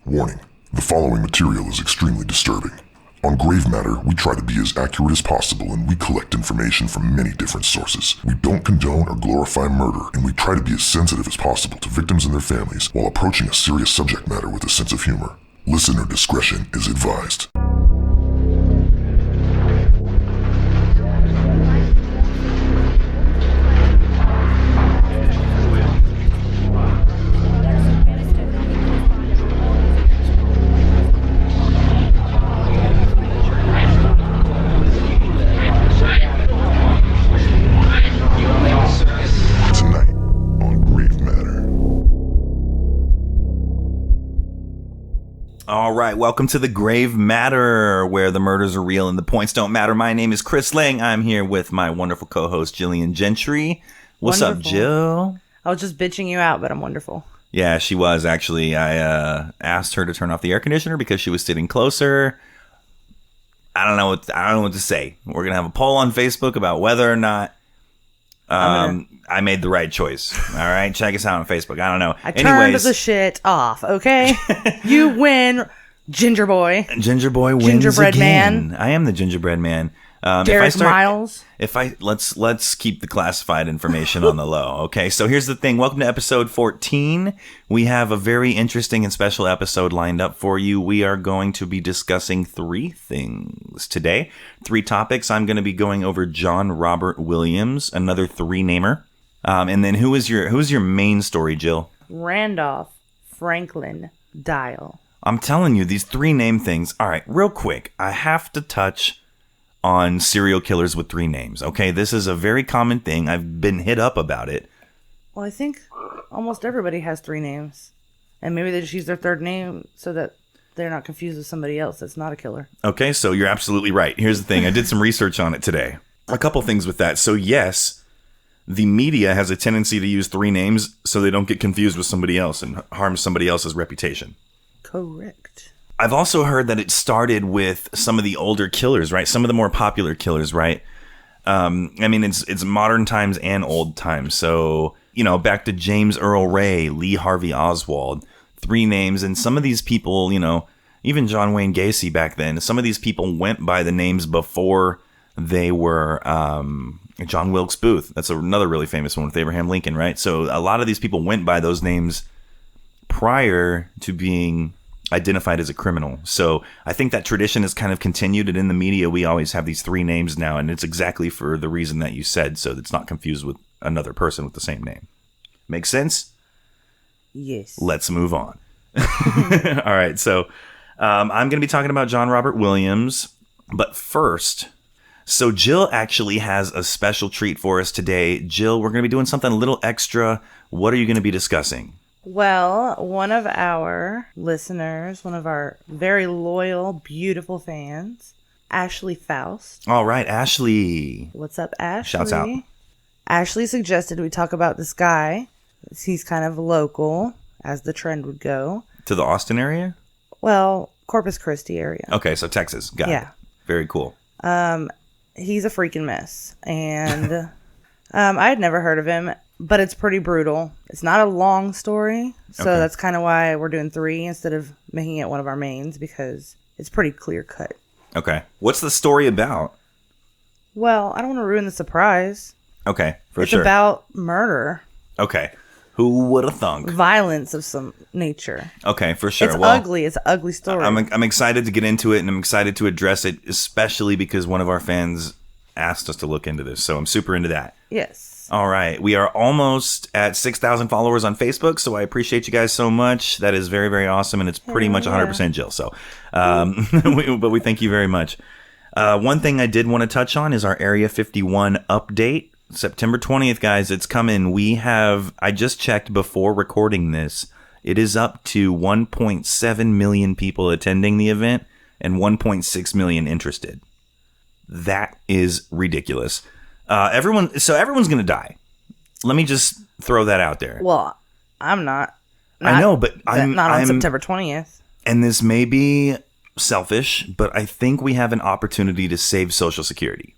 Warning, the following material is extremely disturbing. On Grave Matter, we try to be as accurate as possible and we collect information from many different sources. We don't condone or glorify murder, and we try to be as sensitive as possible to victims and their families while approaching a serious subject matter with a sense of humor. Listener discretion is advised. All right, welcome to the Grave Matter, where the murders are real and the points don't matter. My name is Chris Lang. I'm here with my wonderful co-host, Jillian Gentry. What's up, Jill? I was just bitching you out, but I'm wonderful. Yeah, she was, actually. I asked her to turn off the air conditioner because she was sitting closer. I don't know what to say. We're going to have a poll on Facebook about whether or not I made the right choice. All right, check us out on Facebook. I don't know. I turned the shit off, okay? You win, Ginger Boy. Ginger Boy wins Gingerbread again. Man. I am the Gingerbread Man. Miles. Let's keep the classified information on the low. Okay, so here's the thing. Welcome to episode 14. We have a very interesting and special episode lined up for you. We are going to be discussing 3 things today. 3 topics. I'm going to be going over John Robert Williams, another 3-namer. And then who's your main story, Jill? Randolph Franklin Dial. I'm telling you, these 3-name things. All right, real quick. I have to touch on serial killers with 3 names. Okay, this is a very common thing. I've been hit up about it. Well, I think almost everybody has 3 names. And maybe they just use their 3rd name so that they're not confused with somebody else that's not a killer. Okay, so you're absolutely right. Here's the thing. I did some research on it today. A couple things with that. So yes, the media has a tendency to use 3 names so they don't get confused with somebody else and harm somebody else's reputation. Correct. I've also heard that it started with some of the older killers, right? Some of the more popular killers, right? I mean, it's modern times and old times. So, back to James Earl Ray, Lee Harvey Oswald, 3 names. And some of these people, even John Wayne Gacy back then, some of these people went by the names before they were John Wilkes Booth. That's another really famous one with Abraham Lincoln, right? So a lot of these people went by those names prior to being identified as a criminal. So I think that tradition has kind of continued, and in the media we always have these 3 names now, and it's exactly for the reason that you said, so it's not confused with another person with the same name. Make sense? Yes. Let's move on. All right, so I'm going to be talking about John Robert Williams, but first, so Jill actually has a special treat for us today. Jill, we're going to be doing something a little extra. What are you going to be discussing? Well, one of our listeners, one of our very loyal, beautiful fans, Ashley Faust. All right, Ashley. What's up, Ashley? Shouts out. Ashley suggested we talk about this guy. He's kind of local, as the trend would go. To the Austin area? Well, Corpus Christi area. Okay, so Texas. Got it. Very cool. He's a freaking mess. And I had never heard of him. But it's pretty brutal. It's not a long story, so That's kind of why we're doing 3 instead of making it one of our mains, because it's pretty clear cut. Okay. What's the story about? Well, I don't want to ruin the surprise. Okay, it's sure. It's about murder. Okay. Who would have thunk? Violence of some nature. Okay, for sure. It's ugly. It's an ugly story. I'm excited to get into it, and I'm excited to address it, especially because one of our fans asked us to look into this, so I'm super into that. Yes. All right. We are almost at 6,000 followers on Facebook, so I appreciate you guys so much. That is very, very awesome, and it's pretty much 100% Jill. So, but we thank you very much. One thing I did want to touch on is our Area 51 update. September 20th, guys, it's coming. I just checked before recording this. It is up to 1.7 million people attending the event and 1.6 million interested. That is ridiculous. Everyone's going to die. Let me just throw that out there. Well, I'm not. I know, but I'm not on September 20th. And this may be selfish, but I think we have an opportunity to save Social Security.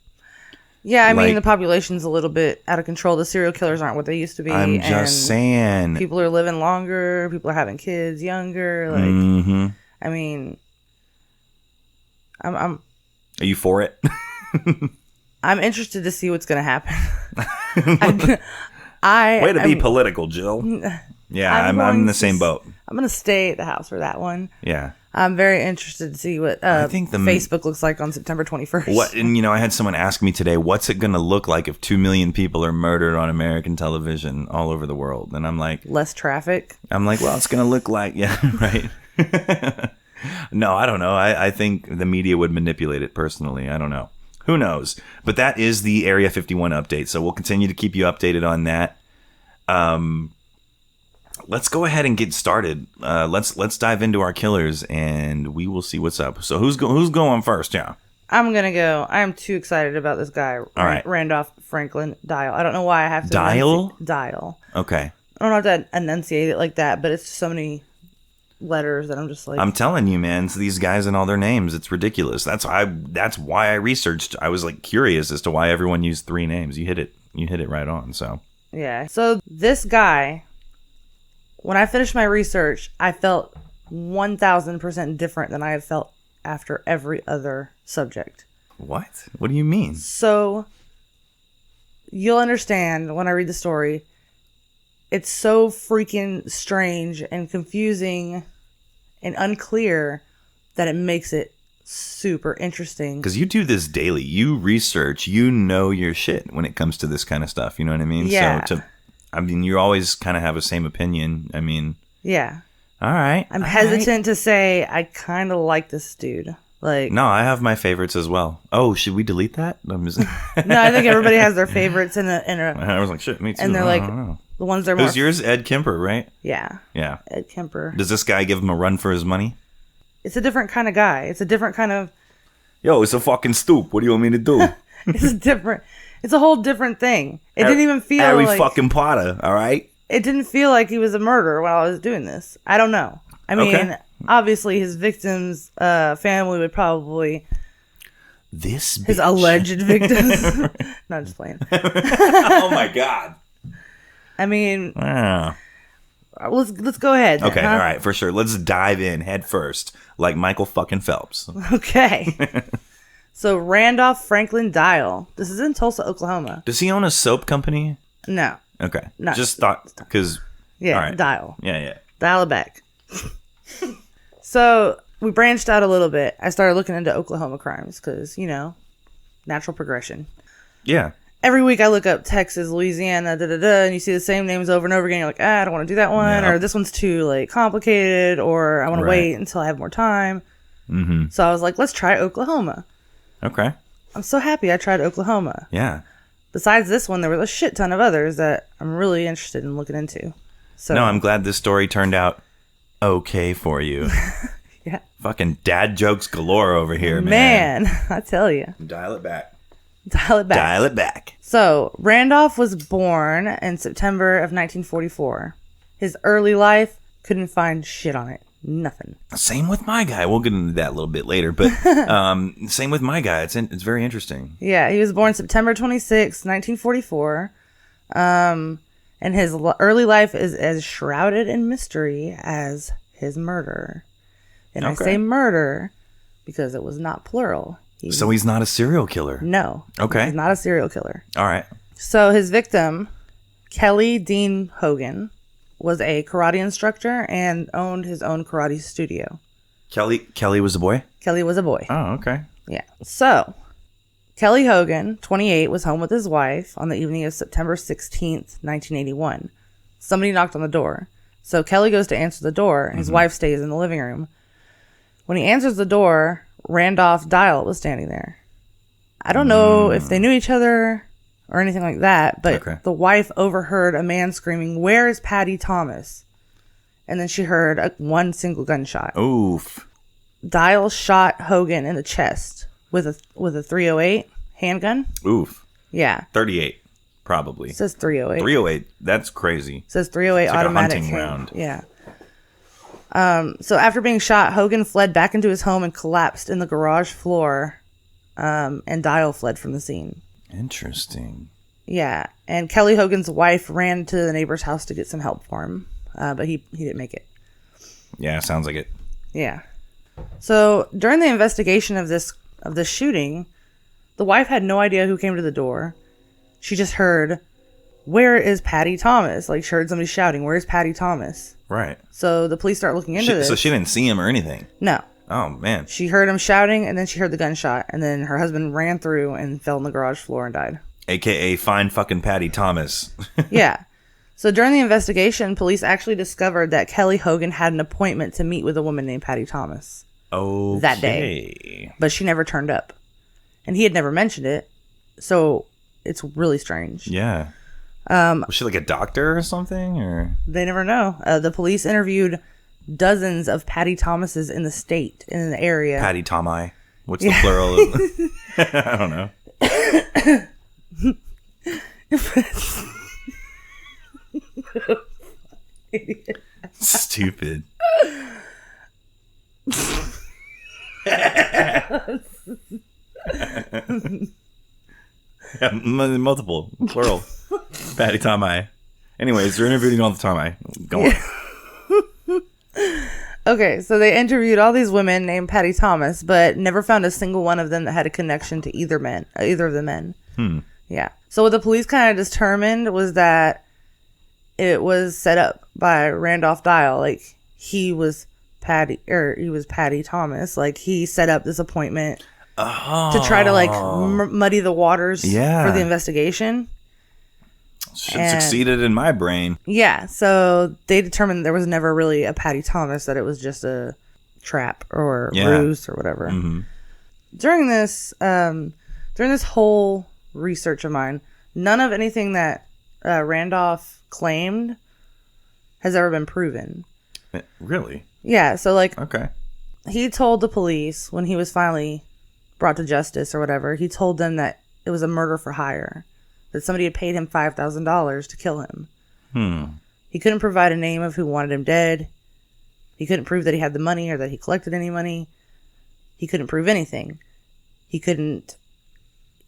Yeah, I mean, Like, the population's a little bit out of control. The serial killers aren't what they used to be. I'm just saying. People are living longer. People are having kids younger. Like, I mean, I'm Are you for it? I'm interested to see what's going to happen. Way to be political, Jill. Yeah, I'm in the same boat. I'm going to stay at the house for that one. Yeah. I'm very interested to see what I think Facebook looks like on September 21st. What, and I had someone ask me today, what's it going to look like if 2 million people are murdered on American television all over the world? And I'm like, less traffic. I'm like, well, it's going to look like, yeah, right. No, I don't know. I think the media would manipulate it personally. I don't know. Who knows? But that is the Area 51 update. So we'll continue to keep you updated on that. Let's go ahead and get started. Let's dive into our killers, and we will see what's up. So who's going first? Yeah, I'm gonna go. I am too excited about this guy. All right. Randolph Franklin Dial. I don't know why I have to Dial. I Okay. don't have to enunciate it like that, but it's just so many letters that I'm just like. I'm telling you, man. It's these guys and all their names. It's ridiculous. That's why I researched. I was like curious as to why everyone used 3 names. You hit it right on. So yeah. So this guy. When I finished my research, I felt 1,000% different than I have felt after every other subject. What? What do you mean? So, you'll understand when I read the story. It's so freaking strange and confusing and unclear that it makes it super interesting. Because you do this daily. You research. You know your shit when it comes to this kind of stuff. You know what I mean? Yeah. So you always kind of have the same opinion. I mean, yeah. All right. I'm hesitant to say I kind of like this dude. Like, no, I have my favorites as well. Oh, should we delete that? I'm just no, I think everybody has their favorites in a. I was like, shit, me too. And they're like the ones that are more. Who's yours? Ed Kemper, right? Yeah. Yeah. Ed Kemper. Does this guy give him a run for his money? It's a different kind of guy. It's a different kind of. Yo, it's a fucking stoop. What do you want me to do? It's a whole different thing. It didn't even feel Harry like fucking Potter. All right. It didn't feel like he was a murderer while I was doing this. I don't know. I mean, obviously his victims' family would probably his alleged victims. Not just playing. Oh my god. I mean, let's go ahead. Okay, all right, for sure. Let's dive in head first, like Michael fucking Phelps. Okay. So Randolph Franklin Dial. This is in Tulsa, Oklahoma. Does he own a soap company? No. Okay. Not just thought because. Yeah. All right. Dial. Yeah. Dial it back. So we branched out a little bit. I started looking into Oklahoma crimes because, natural progression. Yeah. Every week I look up Texas, Louisiana, and you see the same names over and over again. You're like, I don't want to do that one, or this one's too complicated, or I want to wait until I have more time. Mm-hmm. So I was like, let's try Oklahoma. Okay. I'm so happy I tried Oklahoma. Yeah. Besides this one, there was a shit ton of others that I'm really interested in looking into. So no, I'm glad this story turned out okay for you. Yeah. Fucking dad jokes galore over here, man. Man, I tell you. Dial it back. Dial it back. Dial it back. So, Randolph was born in September of 1944. His early life, couldn't find shit on it. Nothing. Same with my guy. We'll get into that a little bit later, but same with my guy. It's very interesting. Yeah, he was born September 26, 1944. And his early life is as shrouded in mystery as his murder. And I say murder because it was not plural. So he's not a serial killer? No. Okay. He's not a serial killer. All right. So his victim, Kelly Dean Hogan, was a karate instructor and owned his own karate studio. Kelly was a boy? Kelly was a boy. Oh, okay. Yeah. So, Kelly Hogan, 28, was home with his wife on the evening of September 16th, 1981. Somebody knocked on the door. So Kelly goes to answer the door, and his wife stays in the living room. When he answers the door, Randolph Dial was standing there. I don't know if they knew each other or anything like that, but the wife overheard a man screaming, "Where is Patty Thomas?" And then she heard one single gunshot. Oof. Dial shot Hogan in the chest with a 308 handgun. Oof. Yeah. 38, probably. It says 308. 308. That's crazy. It says 308 it's like automatic a hunting round. Yeah. So after being shot, Hogan fled back into his home and collapsed in the garage floor. And Dial fled from the scene. Interesting. Yeah, and Kelly Hogan's wife ran to the neighbor's house to get some help for him, but he didn't make it. Yeah, sounds like it. Yeah. So during the investigation of this shooting, the wife had no idea who came to the door. She just heard, "Where is Patty Thomas?" Like, she heard somebody shouting, "Where's Patty Thomas?" Right. So the police start looking into this. So she didn't see him or anything? No. Oh, man. She heard him shouting, and then she heard the gunshot, and then her husband ran through and fell on the garage floor and died. AKA fine fucking Patty Thomas. Yeah. So during the investigation, police actually discovered that Kelly Hogan had an appointment to meet with a woman named Patty Thomas. Okay. That day. But she never turned up. And he had never mentioned it. So it's really strange. Yeah. Was she like a doctor or something? Or they never know. The police interviewed dozens of Patty Thomases in the state, in the area. Patty Tomai. What's the plural of? I don't know. Stupid. Yeah, multiple, plural. Patty Tomai. Anyways, they're interviewing all the Tomai. Go on. Okay, so they interviewed all these women named Patty Thomas, but never found a single one of them that had a connection to either of the men. Yeah. So what the police kind of determined was that it was set up by Randolph Dial. Like, he was Patty Thomas. Like, he set up this appointment to try to like muddy the waters for the investigation. Succeeded in my brain. Yeah, so they determined there was never really a Patty Thomas, that it was just a trap or ruse or whatever. Mm-hmm. During this whole research of mine, none of anything that Randolph claimed has ever been proven. Really? Yeah, so like, okay, he told the police when he was finally brought to justice or whatever, he told them that it was a murder for hire, that somebody had paid him $5,000 to kill him. He couldn't provide a name of who wanted him dead. He couldn't prove that he had the money or that he collected any money. He couldn't prove anything. He couldn't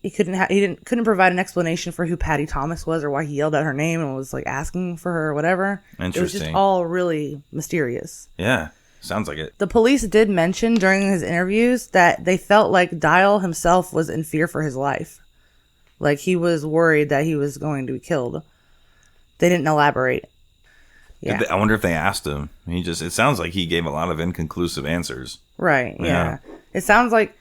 provide an explanation for who Patty Thomas was or why he yelled out her name and was like asking for her or whatever. Interesting. It was just all really mysterious. Yeah, sounds like it. The police did mention during his interviews that they felt like Dial himself was in fear for his life. Like, he was worried that he was going to be killed. They didn't elaborate. Yeah. I wonder if they asked him. It sounds like he gave a lot of inconclusive answers. Right, yeah. It sounds like,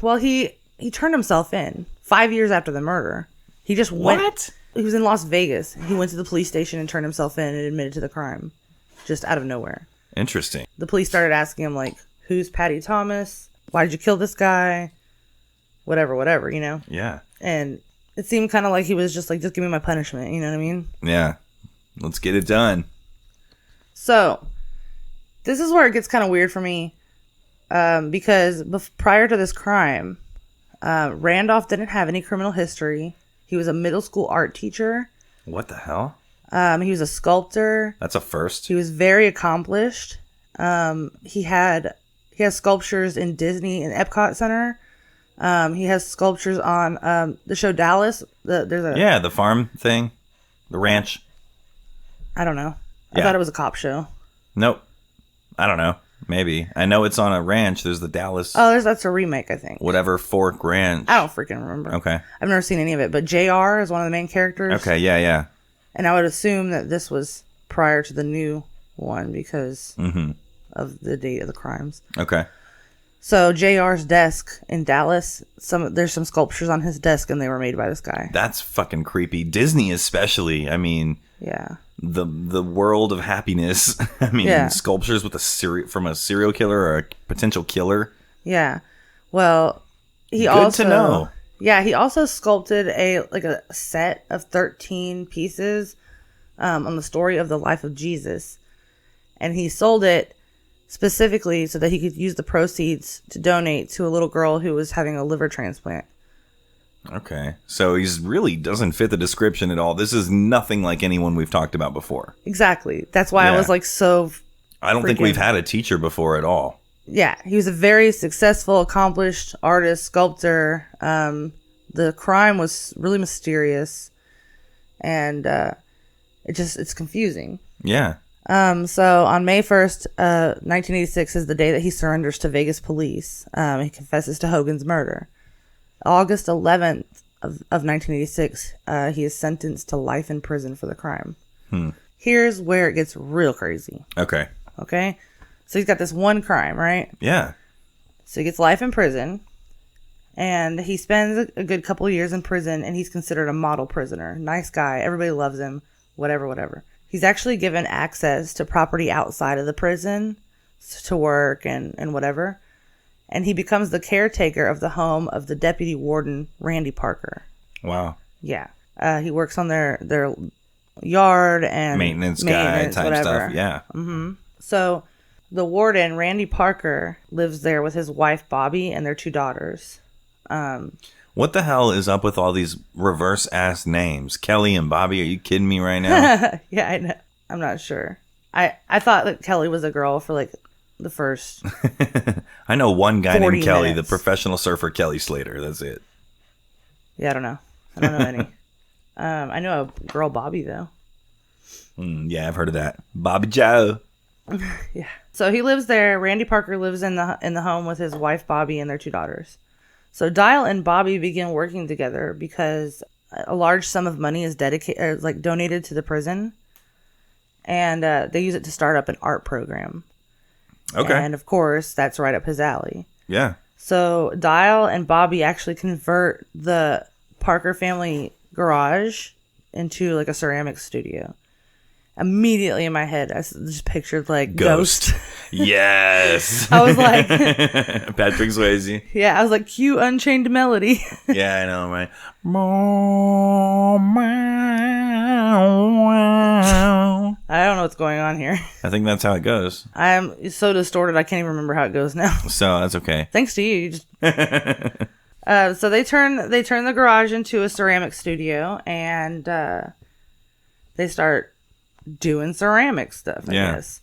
well, he turned himself in 5 years after the murder. He just went. What? He was in Las Vegas. He went to the police station and turned himself in and admitted to the crime. Just out of nowhere. Interesting. The police started asking him, like, who's Patty Thomas? Why did you kill this guy? Whatever, you know? Yeah. And it seemed kind of like he was just like, just give me my punishment, you know what I mean? Yeah. Let's get it done. So, this is where it gets kind of weird for me. Because prior to this crime, Randolph didn't have any criminal history. He was a middle school art teacher. What the hell? He was a sculptor. That's a first. He was very accomplished. He has sculptures in Disney and Epcot Center. He has sculptures on the show Dallas. The farm thing, the ranch. I don't know. I thought it was a cop show. Nope. I don't know. Maybe. I know it's on a ranch. There's the Dallas. Oh, that's a remake, I think. Whatever Fork Ranch. I don't freaking remember. Okay. I've never seen any of it, but JR is one of the main characters. Okay, yeah. And I would assume that this was prior to the new one because of the date of the crimes. Okay. So JR's desk in Dallas, there's some sculptures on his desk, and they were made by this guy. That's fucking creepy. Disney especially. I mean, yeah, the world of happiness. I mean, sculptures with from a serial killer or a potential killer. Yeah. Well, he also sculpted a set of 13 pieces on the story of the life of Jesus, and he sold it specifically so that he could use the proceeds to donate to a little girl who was having a liver transplant. Okay. So he's really doesn't fit the description at all. This is nothing like anyone we've talked about before. Exactly. That's why I was like so... I don't think we've had a teacher before at all. Yeah. He was a very successful, accomplished artist, sculptor, The crime was really mysterious, and it's confusing. Yeah. So on May 1st, 1986 is the day that he surrenders to Vegas police. He confesses to Hogan's murder. August 11th of 1986, he is sentenced to life in prison for the crime. Here's where it gets real crazy. Okay. So he's got this one crime, right? Yeah. So he gets life in prison, and he spends a good couple years in prison, and he's considered a model prisoner. Nice guy. Everybody loves him. Whatever. He's actually given access to property outside of the prison to work and whatever. And he becomes the caretaker of the home of the deputy warden, Randy Parker. Wow. Yeah. He works on their yard and maintenance guy type whatever. stuff. Yeah. So the warden, Randy Parker, lives there with his wife, Bobby, and their 2 daughters. What the hell is up with all these reverse ass names? Kelly and Bobby, are you kidding me right now? Yeah, I know. I'm not sure. I thought that Kelly was a girl for like the first. I know one guy named Kelly, minutes. the professional surfer Kelly Slater. That's it. Yeah, I don't know any. I know a girl, Bobby, though. Yeah, I've heard of that. Bobby Joe. Yeah. So he lives there. Randy Parker lives in the home with his wife, Bobby, and their 2 daughters. So Dial and Bobby begin working together because a large sum of money is donated to the prison, and they use it to start up an art program. Okay. And of course, that's right up his alley. Yeah. So Dial and Bobby actually convert the Parker family garage into like a ceramics studio. Immediately in my head, I just pictured like Ghost. Yes. I was like, Patrick Swayze. yeah, I was like, cue Unchained Melody. Yeah, I know, right? I don't know what's going on here. I think that's how it goes. I am so distorted, I can't even remember how it goes now. So that's okay. Thanks to you. You just... so they turn the garage into a ceramic studio, and they start doing ceramic stuff, I guess.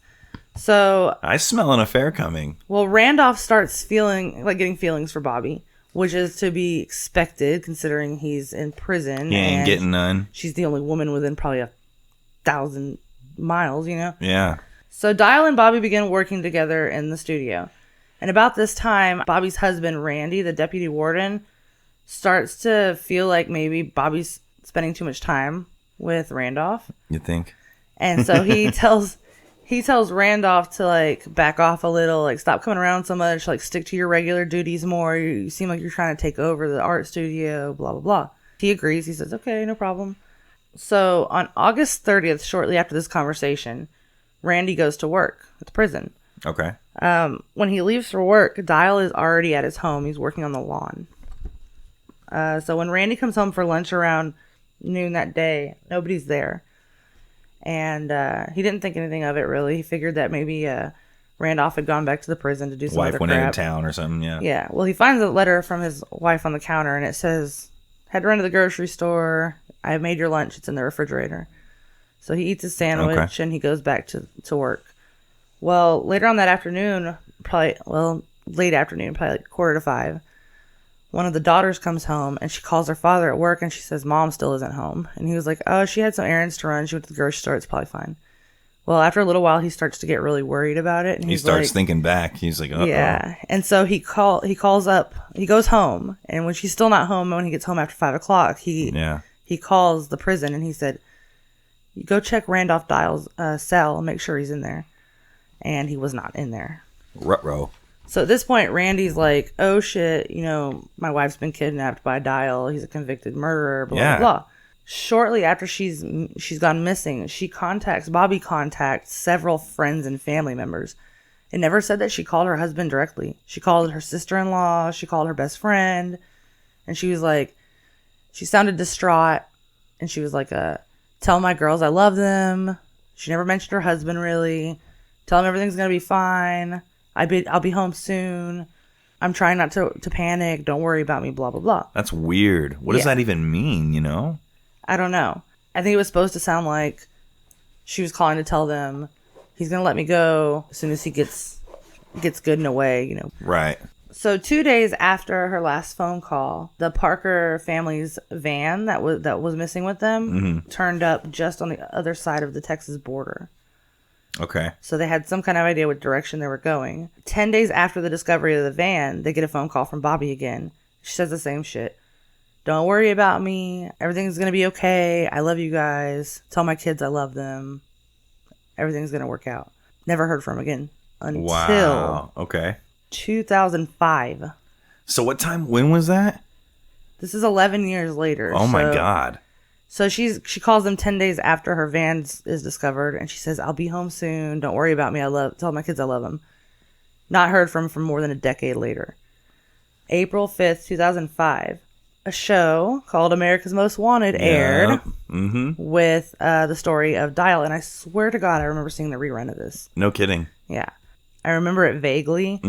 So I smell an affair coming. Well, Randolph starts getting feelings for Bobby, which is to be expected considering he's in prison. He ain't and getting none. She's the only woman within probably 1,000 miles, you know? Yeah. So Dial and Bobby begin working together in the studio. And about this time, Bobby's husband, Randy, the deputy warden, starts to feel like maybe Bobby's spending too much time with Randolph. You think? And so he tells Randolph to like back off a little, like stop coming around so much, like stick to your regular duties more. You seem like you're trying to take over the art studio, blah, blah, blah. He agrees. He says, okay, no problem. So on August 30th, shortly after this conversation, Randy goes to work at the prison. Okay. When he leaves for work, Dial is already at his home. He's working on the lawn. So when Randy comes home for lunch around noon that day, nobody's there. And he didn't think anything of it, really. He figured that maybe Randolph had gone back to the prison to do some other crap. Wife went into town or something, yeah. Yeah. Well, he finds a letter from his wife on the counter, and it says, had to run to the grocery store. I made your lunch. It's in the refrigerator. So he eats his sandwich, and he goes back to work. Well, later on that afternoon, late afternoon, probably like 4:45, one of the daughters comes home, and she calls her father at work, and she says, Mom still isn't home. And he was like, oh, she had some errands to run. She went to the grocery store. It's probably fine. Well, after a little while, he starts to get really worried about it. And he starts thinking back. He's like, uh-oh. Yeah. And so he calls up. He goes home. And when she's still not home, when he gets home after 5 o'clock, he calls the prison, and he said, you go check Randolph Dial's cell and make sure he's in there. And he was not in there. Ruh-roh. So at this point, Randy's like, oh shit, my wife's been kidnapped by Dial. He's a convicted murderer, blah, blah, blah. Shortly after she's gone missing, Bobby contacts several friends and family members. It never said that she called her husband directly. She called her sister-in-law. She called her best friend. And she was like, she sounded distraught. And she was like, tell my girls I love them. She never mentioned her husband, really. Tell them everything's going to be fine. I'll be home soon. I'm trying not to panic. Don't worry about me, blah, blah, blah. That's weird. What does that even mean, I don't know. I think it was supposed to sound like she was calling to tell them he's going to let me go as soon as he gets good and away, Right. So 2 days after her last phone call, the Parker family's van that was missing with them turned up just on the other side of the Texas border. Okay. So they had some kind of idea what direction they were going. 10 days after the discovery of the van, they get a phone call from Bobby again. She says the same shit. Don't worry about me. Everything's going to be okay. I love you guys. Tell my kids I love them. Everything's going to work out. Never heard from him again until Okay. 2005. So when was that? This is 11 years later. Oh my God. So she calls them 10 days after her van is discovered, and she says, I'll be home soon. Don't worry about me. Tell my kids I love them. Not heard from more than a decade later. April 5th, 2005. A show called America's Most Wanted aired with the story of Dial. And I swear to God, I remember seeing the rerun of this. No kidding. Yeah. I remember it vaguely.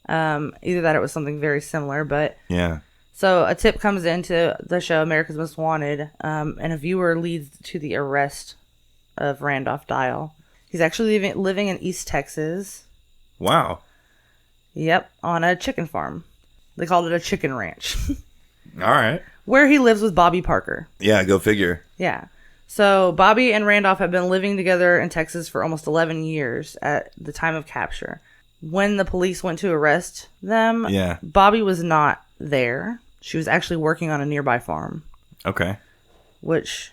Either that or it was something very similar, but... Yeah. So a tip comes into the show America's Most Wanted, and a viewer leads to the arrest of Randolph Dial. He's actually living in East Texas. Wow. Yep, on a chicken farm. They called it a chicken ranch. All right. Where he lives with Bobby Parker. Yeah, go figure. Yeah. So Bobby and Randolph have been living together in Texas for almost 11 years at the time of capture. When the police went to arrest them, Bobby was not there. She was actually working on a nearby farm. Okay. Which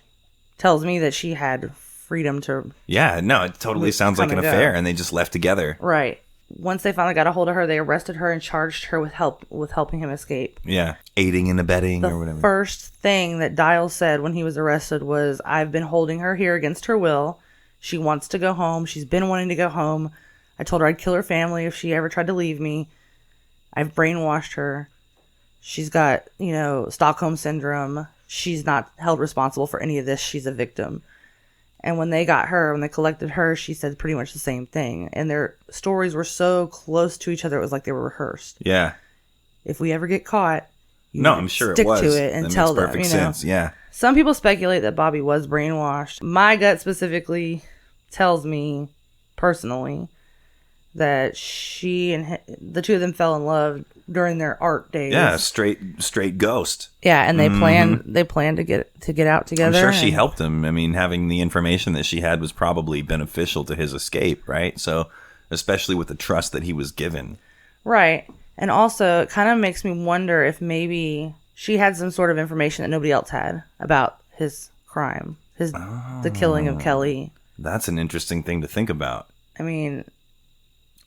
tells me that she had freedom to... Yeah, no, it totally sounds like an affair, and they just left together. Right. Once they finally got a hold of her, they arrested her and charged her with helping him escape. Yeah, aiding and abetting or whatever. The first thing that Dial said when he was arrested was, I've been holding her here against her will. She wants to go home. She's been wanting to go home. I told her I'd kill her family if she ever tried to leave me. I've brainwashed her. She's got, Stockholm Syndrome. She's not held responsible for any of this. She's a victim. And when they collected her, she said pretty much the same thing. And their stories were so close to each other, it was like they were rehearsed. Yeah. If we ever get caught, I'm sure stick it was. to it and tell them. Perfect sense. Yeah. Some people speculate that Bobby was brainwashed. My gut specifically tells me, personally, that she and the two of them fell in love during their art days. Yeah, straight ghost. Yeah, and they planned to get out together. I'm sure she helped him. I mean, having the information that she had was probably beneficial to his escape, right? So, especially with the trust that he was given. Right. And also, it kind of makes me wonder if maybe she had some sort of information that nobody else had about his crime, the killing of Kelly. That's an interesting thing to think about. I mean...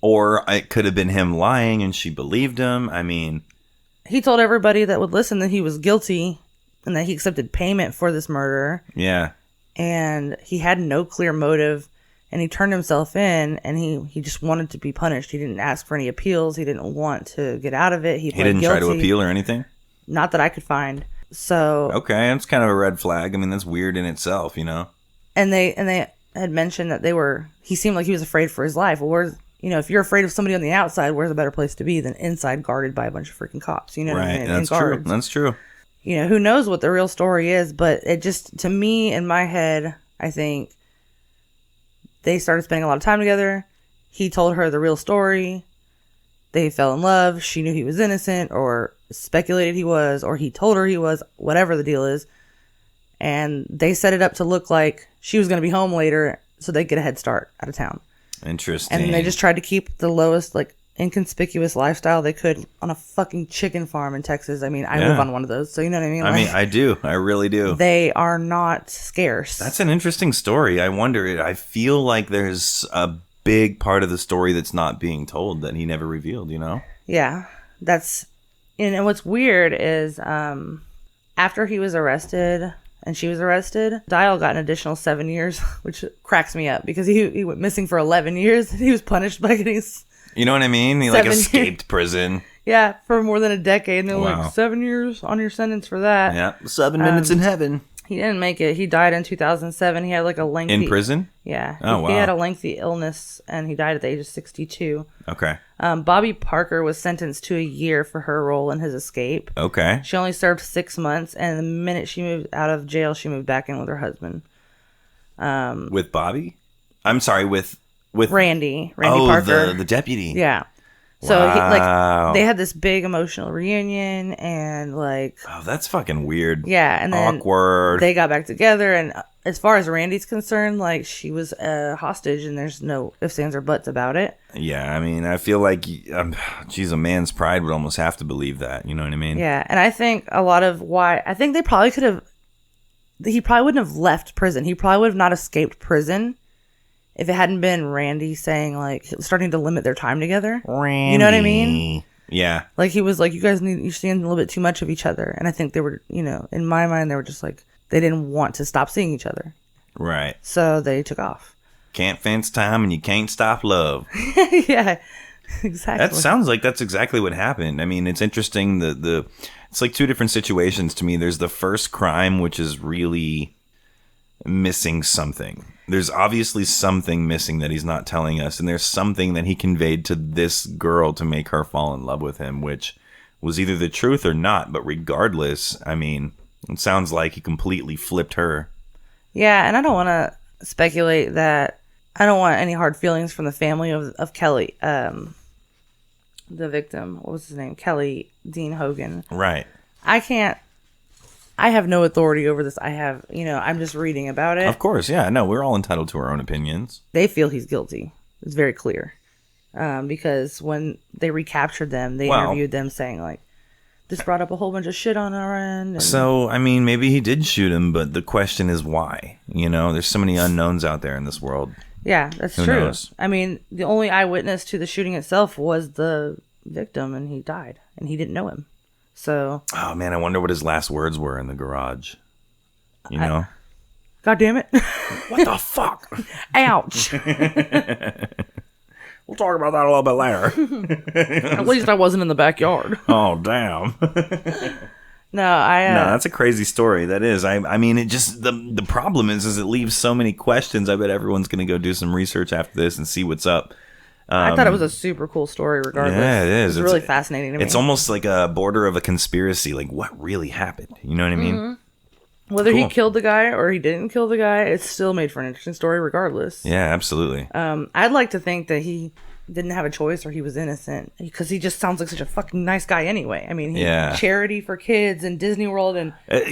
Or it could have been him lying and she believed him. I mean... He told everybody that would listen that he was guilty and that he accepted payment for this murder. Yeah. And he had no clear motive, and he turned himself in, and he just wanted to be punished. He didn't ask for any appeals. He didn't want to get out of it. He didn't try to appeal or anything? Not that I could find. So... Okay, that's kind of a red flag. I mean, that's weird in itself, And they had mentioned that he seemed like he was afraid for his life. Well, if you're afraid of somebody on the outside, where's a better place to be than inside, guarded by a bunch of freaking cops? You know what I mean? That's true. That's true. Who knows what the real story is, but it just, to me, in my head, I think they started spending a lot of time together. He told her the real story. They fell in love. She knew he was innocent, or speculated he was, or he told her he was, whatever the deal is. And they set it up to look like she was going to be home later so they'd get a head start out of town. Interesting. And they just tried to keep the lowest, inconspicuous lifestyle they could on a fucking chicken farm in Texas. I mean, I live on one of those, so you know what I mean? I do. I really do. They are not scarce. That's an interesting story. I wonder, I feel like there's a big part of the story that's not being told that he never revealed, Yeah. And what's weird is, after he was arrested... and she was arrested, Dial got an additional 7 years, which cracks me up because he went missing for 11 years. He was punished by getting... You know what I mean? He escaped prison. Yeah, for more than a decade. And they're like, 7 years on your sentence for that. Yeah, 7 minutes in heaven. He didn't make it. He died in 2007. He had a lengthy... In prison? Yeah. Oh, wow. He had a lengthy illness, and he died at the age of 62. Okay. Bobby Parker was sentenced to a year for her role in his escape. Okay. She only served 6 months, and the minute she moved out of jail, she moved back in with her husband. With Bobby? I'm sorry, with Randy Parker. the deputy. Yeah. So Wow. they had this big emotional reunion, and like, Oh, that's fucking weird. yeah, and then Awkward. they got back together. And as far as Randy's concerned, like, she was a hostage, and there's no ifs, ands, or buts about it. Yeah, I mean, I feel like, geez, a man's pride would almost have to believe that. You know what I mean? Yeah, and I think a lot of why I think they probably could have. He probably wouldn't have left prison. He probably would have not escaped prison if it hadn't been Randy saying, like, starting to limit their time together. Randy. You know what I mean? Yeah. Like, he was like, you're seeing a little bit too much of each other. And I think they were, in my mind, they were just like, they didn't want to stop seeing each other. Right. So they took off. Can't fence time and you can't stop love. Yeah, exactly. That sounds like that's exactly what happened. I mean, it's interesting. It's like two different situations to me. There's the first crime, which is really missing something. There's obviously something missing that he's not telling us, and there's something that he conveyed to this girl to make her fall in love with him, which was either the truth or not. But regardless, I mean, it sounds like he completely flipped her. Yeah, and I don't want to speculate that. I don't want any hard feelings from the family of Kelly, the victim. What was his name? Kelly Dean Hogan. Right. I have no authority over this. I'm just reading about it. Of course, yeah. No, we're all entitled to our own opinions. They feel he's guilty. It's very clear. Because when they recaptured them, they interviewed them saying, like, this brought up a whole bunch of shit on our end. So, I mean, maybe he did shoot him, but the question is why? There's so many unknowns out there in this world. Yeah, that's Who true. knows? I mean, the only eyewitness to the shooting itself was the victim, and he died, and he didn't know him. So, oh man, I wonder what his last words were in the garage. God damn it. What the fuck? Ouch. We'll talk about that a little bit later. At least I wasn't in the backyard. Oh damn. No, No, that's a crazy story. That is. I mean, it just the problem is it leaves so many questions. I bet everyone's going to go do some research after this and see what's up. I thought it was a super cool story regardless. Yeah, it is. It's really fascinating to me. It's almost like a border of a conspiracy. Like, what really happened? You know what I mean? Mm-hmm. Whether he killed the guy or he didn't kill the guy, it's still made for an interesting story regardless. Yeah, absolutely. I'd like to think that he didn't have a choice or he was innocent, because he just sounds like such a fucking nice guy anyway. I mean, charity for kids and Disney World and a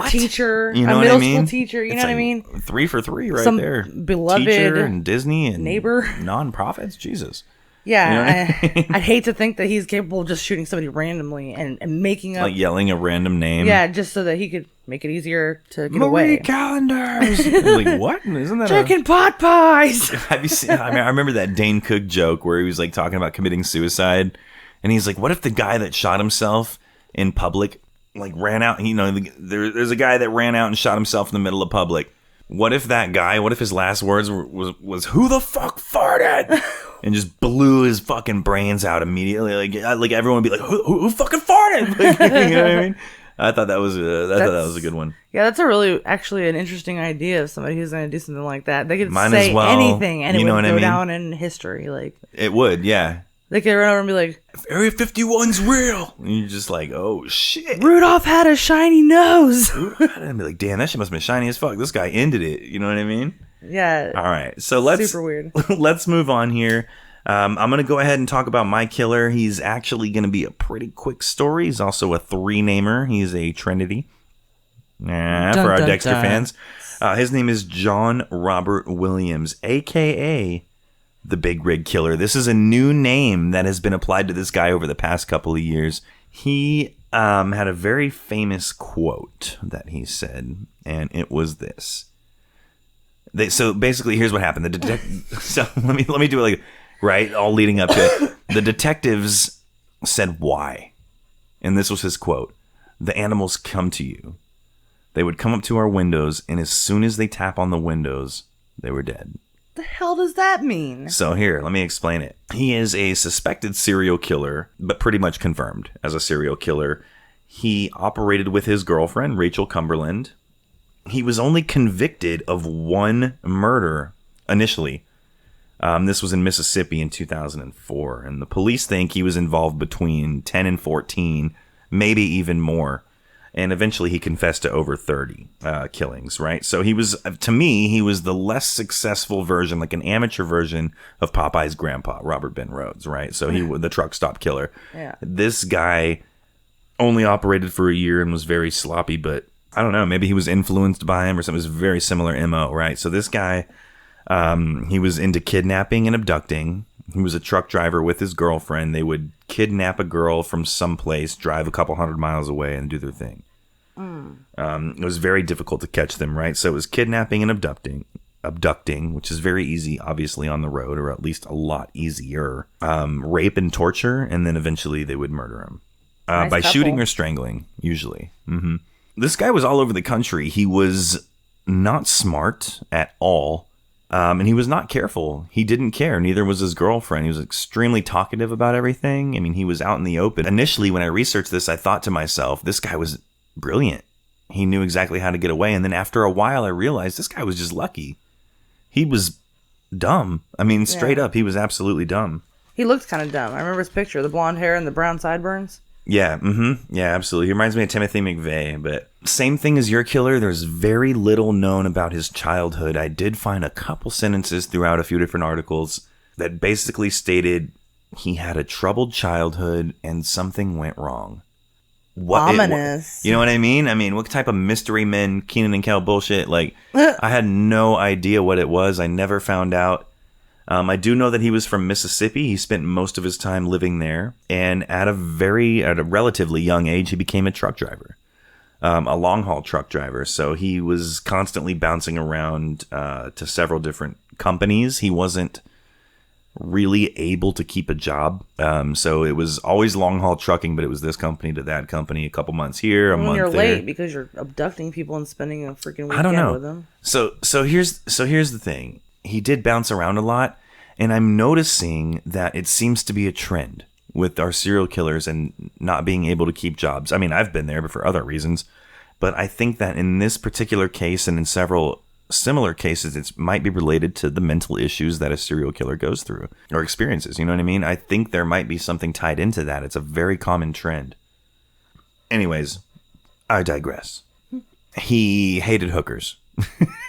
teacher, a middle school teacher, you know what I mean? 3 for 3 right Some there. beloved teacher and Disney and neighbor. Nonprofits, Jesus. Yeah, I'd hate to think that he's capable of just shooting somebody randomly and making up, like yelling a random name. Yeah, just so that he could make it easier to get Marie away. Callender's. Like, what? Isn't that Chicken pot pies? Have you seen? I mean, I remember that Dane Cook joke where he was like talking about committing suicide, and he's like, "What if the guy that shot himself in public, like, ran out? There's a guy that ran out and shot himself in the middle of public. What if that guy? What if his last words was who the fuck farted?" And just blew his fucking brains out immediately. Like everyone would be like, who fucking farted? Like, you know what I mean? I thought that was a good one. Yeah, that's actually an interesting idea of somebody who's going to do something like that. They could Might say as well, anything and it you know would what I go mean? down in history. Like, It would, yeah. they could run over and be like, Area 51's real. And you're just like, oh shit. Rudolph had a shiny nose. And be like, damn, that shit must have been shiny as fuck. This guy ended it. You know what I mean? Yeah. All right, so let's super weird. Let's move on here. I'm going to go ahead and talk about my killer. He's actually going to be a pretty quick story. He's also a 3-namer. He's a Trinity. For our Dexter fans. His name is John Robert Williams, a.k.a. the Big Rig Killer. This is a new name that has been applied to this guy over the past couple of years. He had a very famous quote that he said, and it was this. So basically, here's what happened. So let me do it like... Right, all leading up to it. The detectives said, why? And this was his quote. The animals come to you. They would come up to our windows, and as soon as they tap on the windows, they were dead. The hell does that mean? So here, let me explain it. He is a suspected serial killer, but pretty much confirmed as a serial killer. He operated with his girlfriend, Rachel Cumberland. He was only convicted of 1 murder initially. This was in Mississippi in 2004, and the police think he was involved between 10 and 14, maybe even more. And eventually he confessed to over 30 killings, right? So he was, to me, he was the less successful version, like an amateur version of Popeye's grandpa, Robert Ben Rhodes, right? So he the truck stop killer. Yeah. This guy only operated for a year and was very sloppy, but I don't know, maybe he was influenced by him or something. It was a very similar MO, right? So this guy, he was into kidnapping and abducting. He was a truck driver with his girlfriend. They would kidnap a girl from someplace, drive a couple 100 miles away, and do their thing. It was very difficult to catch them, right? So it was kidnapping and abducting, which is very easy, obviously, on the road, or at least a lot easier. Rape and torture, and then eventually they would murder him by shooting or strangling, usually. This guy was all over the country. He was not smart at all. And he was not careful. He didn't care. Neither was his girlfriend. He was extremely talkative about everything. I mean, he was out in the open. Initially, when I researched this, I thought to myself, this guy was brilliant. He knew exactly how to get away. And then after a while, I realized this guy was just lucky. He was dumb. I mean, straight up, he was absolutely dumb. He looked kind of dumb. I remember his picture, the blonde hair and the brown sideburns. Yeah, yeah, absolutely. He reminds me of Timothy McVeigh, but same thing as your killer. There's very little known about his childhood. I did find a couple sentences throughout a few different articles that basically stated he had a troubled childhood and something went wrong. Ominous. You know what I mean? I mean, what type of mystery men, Kenan and Kel bullshit? Like, I had no idea what it was. I never found out. I do know that he was from Mississippi. He spent most of his time living there. And at a relatively young age, he became a truck driver, a long haul truck driver. So he was constantly bouncing around to several different companies. He wasn't really able to keep a job. So it was always long haul trucking, but it was this company to that company, a couple months here, a month you're there. late because you're abducting people and spending a freaking weekend I don't know. with them. So here's the thing. He did bounce around a lot, and I'm noticing that it seems to be a trend with our serial killers and not being able to keep jobs. I mean, I've been there, but for other reasons. But I think that in this particular case and in several similar cases, it might be related to the mental issues that a serial killer goes through or experiences. You know what I mean? I think there might be something tied into that. It's a very common trend. Anyways, I digress. He hated hookers.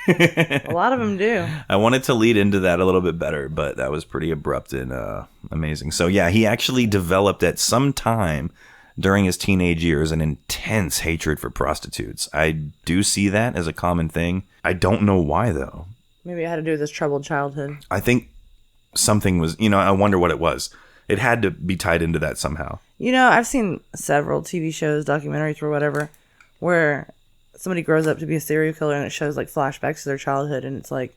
A lot of them do. I wanted to lead into that a little bit better, but that was pretty abrupt and amazing. So yeah, he actually developed at some time during his teenage years an intense hatred for prostitutes. I do see that as a common thing. I don't know why, though. Maybe it had to do with his troubled childhood. I think something was, I wonder what it was. It had to be tied into that somehow. I've seen several TV shows, documentaries, or whatever, where somebody grows up to be a serial killer and it shows like flashbacks to their childhood, and it's like,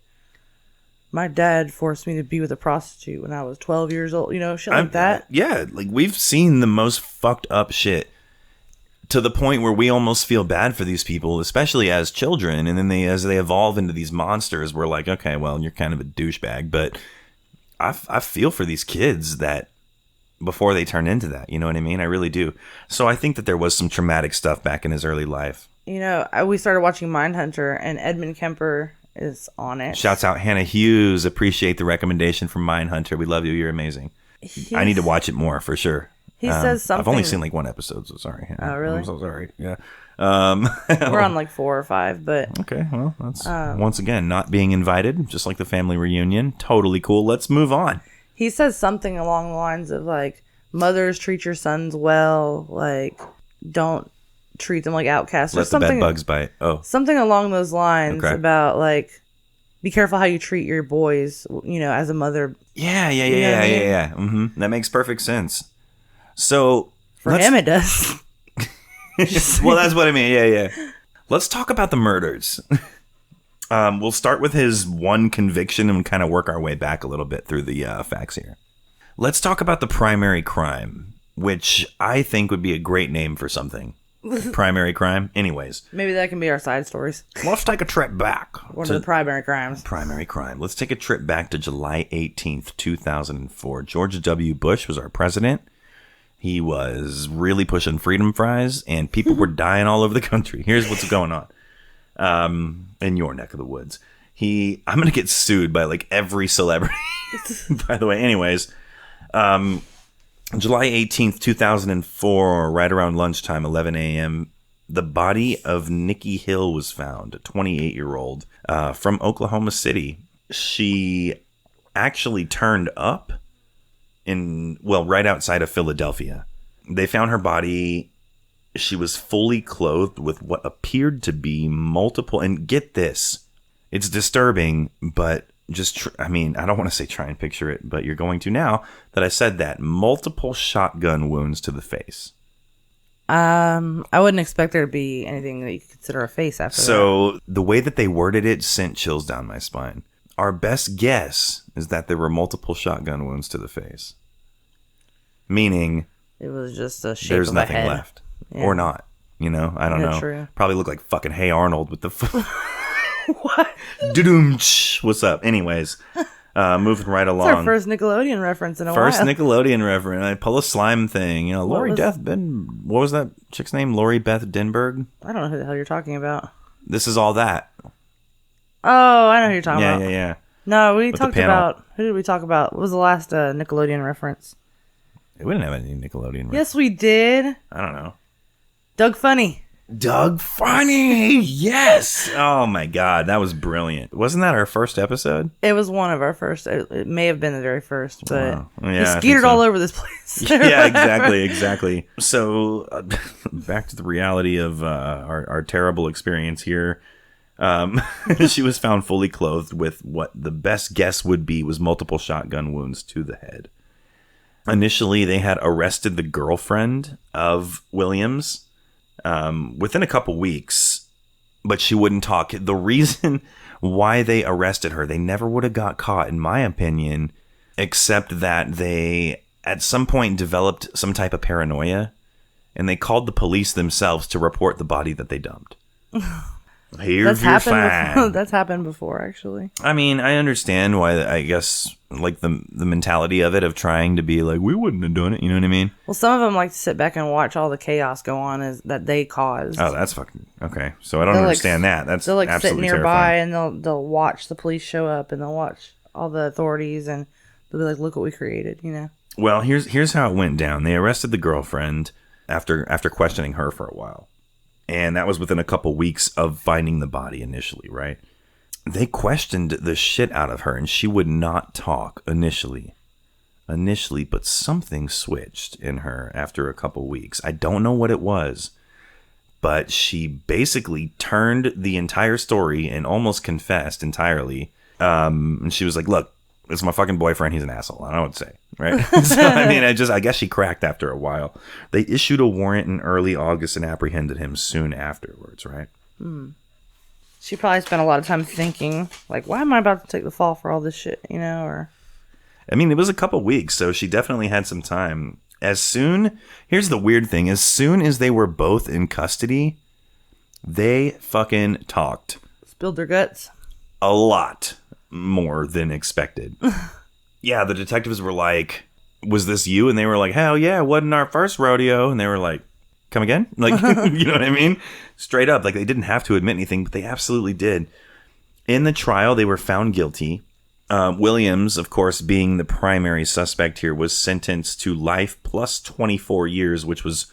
my dad forced me to be with a prostitute when I was 12 years old, shit like that. Yeah, like we've seen the most fucked up shit to the point where we almost feel bad for these people, especially as children, and then as they evolve into these monsters, we're like, okay, well, you're kind of a douchebag, but I feel for these kids that before they turn into that, you know what I mean? I really do. So I think that there was some traumatic stuff back in his early life. We started watching Mindhunter, and Edmund Kemper is on it. Shouts out Hannah Hughes. Appreciate the recommendation from Mindhunter. We love you. You're amazing. I need to watch it more for sure. He says something. I've only seen like one episode, so sorry. Hannah. Oh, really? I'm so sorry. Yeah. We're on like 4 or 5, but okay. Well, that's once again not being invited, just like the family reunion. Totally cool. Let's move on. He says something along the lines of like, mothers, treat your sons well, like don't treat them like outcasts. Let the bed bugs bite. Oh, something along those lines about like, be careful how you treat your boys. As a mother. Yeah. Mm-hmm. That makes perfect sense. So for him, it does. Well, that's what I mean. Yeah. Let's talk about the murders. We'll start with his one conviction and kind of work our way back a little bit through the facts here. Let's talk about the primary crime, which I think would be a great name for something. Primary crime. Anyways. Maybe that can be our side stories. Let's take a trip back. One of the primary crimes. Primary crime. Let's take a trip back to July 18th, 2004. George W. Bush was our president. He was really pushing freedom fries, and people were dying all over the country. Here's what's going on in your neck of the woods. I'm going to get sued by like every celebrity, by the way. Anyways. July 18th, 2004, right around lunchtime, 11 a.m., the body of Nikki Hill was found, a 28-year-old from Oklahoma City. She actually turned up right outside of Philadelphia. They found her body. She was fully clothed with what appeared to be multiple, and get this, it's disturbing, but I don't want to say try and picture it, but you're going to now that I said that, multiple shotgun wounds to the face. I wouldn't expect there to be anything that you could consider a face after that. So the way that they worded it sent chills down my spine. Our best guess is that there were multiple shotgun wounds to the face. Meaning it was just a shape there's of nothing a head. Left. Yeah. Or not. I don't know. True. Probably look like fucking Hey Arnold with the... What? What's up? Anyways, moving right along. It's our first Nickelodeon reference in a while. First Nickelodeon reference. I pull a slime thing. What was that chick's name? Lori Beth Denberg? I don't know who the hell you're talking about. This is all that. Oh, I know who you're talking about. Yeah. No, we talked about... Who did we talk about? What was the last Nickelodeon reference? We didn't have any Nickelodeon reference. Yes, we did. I don't know. Doug Funny. Doug Funny! Yes! Oh my god, that was brilliant. Wasn't that our first episode? It was one of our first. It may have been the very first, but he skeetered all over this place. Yeah, exactly. So, back to the reality of our terrible experience here. She was found fully clothed with what the best guess would be was multiple shotgun wounds to the head. Initially, they had arrested the girlfriend of Williams within a couple weeks, but she wouldn't talk. The reason why they arrested her, they never would have got caught, in my opinion, except that they at some point developed some type of paranoia, and they called the police themselves to report the body that they dumped. Here's your fine. That's happened before, actually. I mean, I understand why, I guess, like the mentality of it, of trying to be like, we wouldn't have done it, you know what I mean? Well, some of them like to sit back and watch all the chaos go on that they caused. Oh, that's fucking... Okay, so I don't understand that. That's they'll sit absolutely nearby terrifying. and they'll watch the police show up, and they'll watch all the authorities, and they'll be like, look what we created, you know? Well, here's how it went down. They arrested the girlfriend after questioning her for a while. And that was within a couple weeks of finding the body initially, right? They questioned the shit out of her, and she would not talk initially, but something switched in her after a couple weeks. I don't know what it was, but she basically turned the entire story and almost confessed entirely. And she was like, look, it's my fucking boyfriend. He's an asshole. I don't know what to say, right? So, I mean, I guess she cracked after a while. They issued a warrant in early August and apprehended him soon afterwards, right? She probably spent a lot of time thinking, like, why am I about to take the fall for all this shit, you know? Or I mean, it was a couple weeks, so she definitely had some time. Here's the weird thing. As soon as they were both in custody, they fucking talked. Spilled their guts. A lot more than expected. Yeah, the detectives were like, was this you? And they were like, hell yeah, it wasn't our first rodeo. And they were like, come again? Like, you know what I mean? Straight up. Like, they didn't have to admit anything, but they absolutely did. In the trial, they were found guilty. Williams, of course, being the primary suspect here, was sentenced to life plus 24 years, which was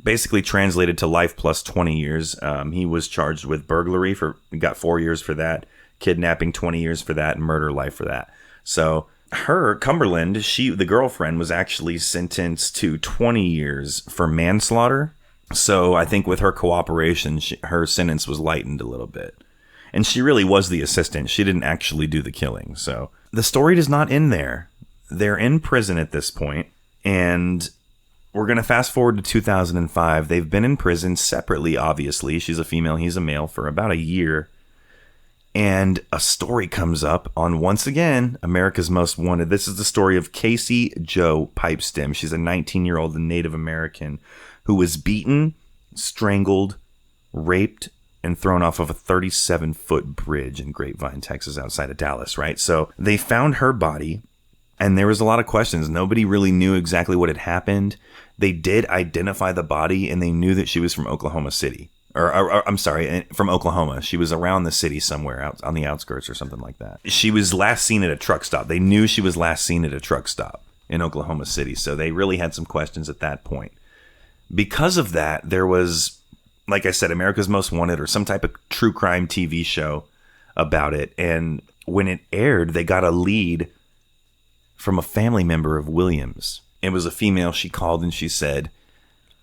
basically translated to life plus 20 years. He was charged with burglary got 4 years for that, kidnapping 20 years for that, and murder life for that. So Cumberland, the girlfriend, was actually sentenced to 20 years for manslaughter. So I think with her cooperation, her sentence was lightened a little bit. And she really was the assistant. She didn't actually do the killing. So the story does not end there. They're in prison at this point, and we're going to fast forward to 2005. They've been in prison separately, obviously. She's a female, he's a male, for about a year. And a story comes up on, once again, America's Most Wanted. This is the story of Casey Jo Pipestem. She's a 19-year-old Native American who was beaten, strangled, raped, and thrown off of a 37-foot bridge in Grapevine, Texas, outside of Dallas, right? So they found her body, and there was a lot of questions. Nobody really knew exactly what had happened. They did identify the body, and they knew that she was from Oklahoma City. Or I'm sorry, from Oklahoma. She was around the city somewhere out on the outskirts or something like that. She was last seen at a truck stop. They knew she was last seen at a truck stop in Oklahoma City. So they really had some questions at that point. Because of that, there was like I said, America's Most Wanted or some type of true crime TV show about it. And when it aired, they got a lead from a family member of Williams. It was a female. She called and she said,